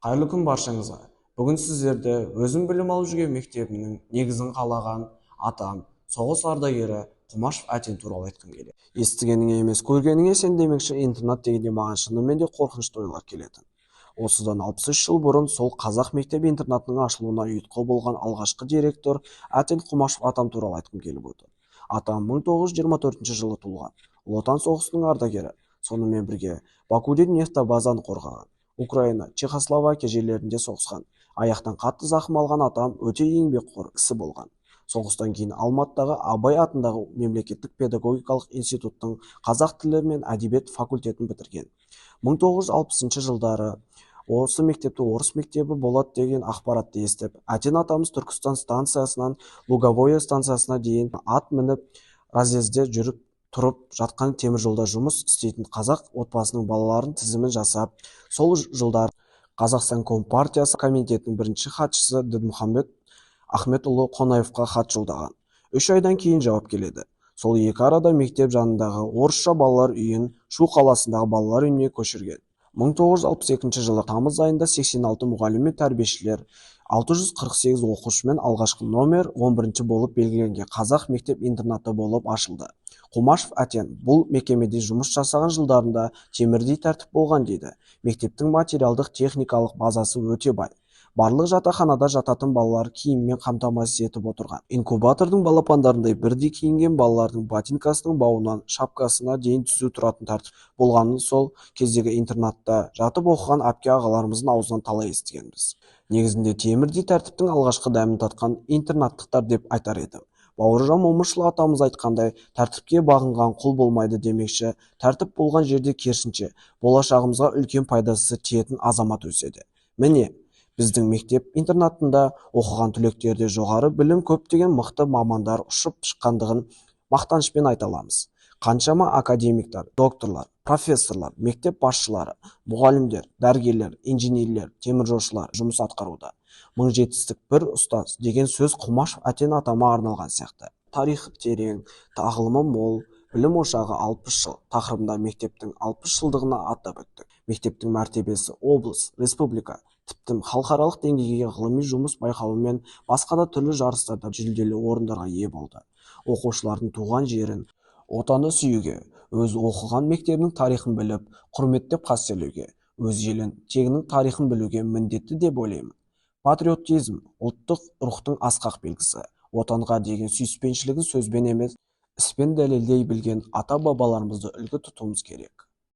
Қайырлы күн баршаңызға. Бүгін сіздерді өзім білім алып жүрген мектебімнің негізін қалаған атам, соғыс ардагері Құмашев Әтен туралы айтқым келеді. Естігеніңе емес, көргеніңе сен демекші, интернат дегенде маған шынымен де қорқынышты ойлар келетін. Осыдан 63 жыл бұрын сол қазақ мектеп-интернатының ашылуына ұйытқы болған алғашқы директор Әтен Құмашев атам туралы айтқым келіп отыр. Атам 1924 жылы туылған, Ұлы Отан соғысының ардагері. Сонымен бірге Бакуден нефтобазаны қорғаған. Украина, Чехословакия жерлерінде соғысқан. Аяқтан қатты зақым алған атам өте еңбекқор кісі болған. Соғыстан кейін Алматыдағы Абай атындағы мемлекеттік педагогикалық институттың қазақ тілі мен әдебиет факультетін бітірген. 1960 жылдары осы мектепті орыс мектебі болады деген ақпаратты естіп, Әтен атамыз Түркістан станциясынан Луговое станциясына дейін ат мініп, разъезде жүріп тұрып жатқан темір жолда жұмыс істейтін қазақ отбасының балаларын тізімін жасап, сол жылдар Қазақстан Компартиясы комитетінің бірінші хатшысы Дінмұхамед Ахметұлы Қонаевқа хат жолдаған. 3 айдан кейін жауап келеді. Сол екі арада мектеп жанындағы орысша балалар үйін Шу қаласындағы балалар үйіне көшірген. 1962 жылы тамыз айында 86 мұғалім мен тәрбиешілер, 648 оқушымен алғашқы номер 11 болып белгіленген қазақ мектеп-интернаты болып ашылды. Құмашев Әтен бұл мекемеде жұмыс жасаған жылдарында темірдей тәртіп болған дейді. Мектептің материалдық техникалық базасы өте бай. Барлық жатақханада жататын балалар киіммен қамтамасыз етіп отырған. Инкубатордың балапандарындай бірдей киінген балалардың ботинкасының бауынан шапкасына дейін түзу тұратын тәртіп болғанын сол кездегі интернатта жатып оқыған әпке ағаларымыздың аузынан талай естігенбіз. Негізінде темірдей тәртіптің алғашқы дәмін татқан интернаттықтар деп айтар едім. Бауыржан Момышұлы атамыз айтқандай, тәртіпке бағынған құл болмайды демекші, тәртіп болған жерде керісінше болашағымызға үлкен пайдасы тиетін азамат өседі. Міне, біздің мектеп-интернатында оқыған түлектерде жоғары білім көптеген мықты мамандар ұшып шыққандығын мақтанышпен айта аламыз. Қаншама академиктар, докторлар, профессорлар, мектеп басшылары, мұғалімдер, дәрігерлер, инженерлер, теміржолшылар жұмыс атқаруда. Мың жетістік бір ұстаз деген сөз Құмашев Әтен атама арналған сияқты. Тарихы терең, тағылымы мол, білім ошағы 60 жыл тақырыбында мектептің 60 жылдығына атап өттік. Мектептің мәртебесі облыс, республика, тіпті халықаралық деңгейге ғылыми жұмыс байқауы мен басқа да түрлі жарыстарда жүлделі орындарға ие болды. Оқушылардың туған жерін, отаны сүюге, өз оқыған мектебінің тарихын біліп, құрметтеп қастерлеуге, өз елін, тегінің тарихын білуге міндетті деп ойлаймын. Патриотизм ұлттық рухтың асқақ белгісі. Отанға деген сүйіспеншілігін сөзбен емес, іспен дәлелдей білген ата-бабаларымызды үлгі тұтуымыз керек.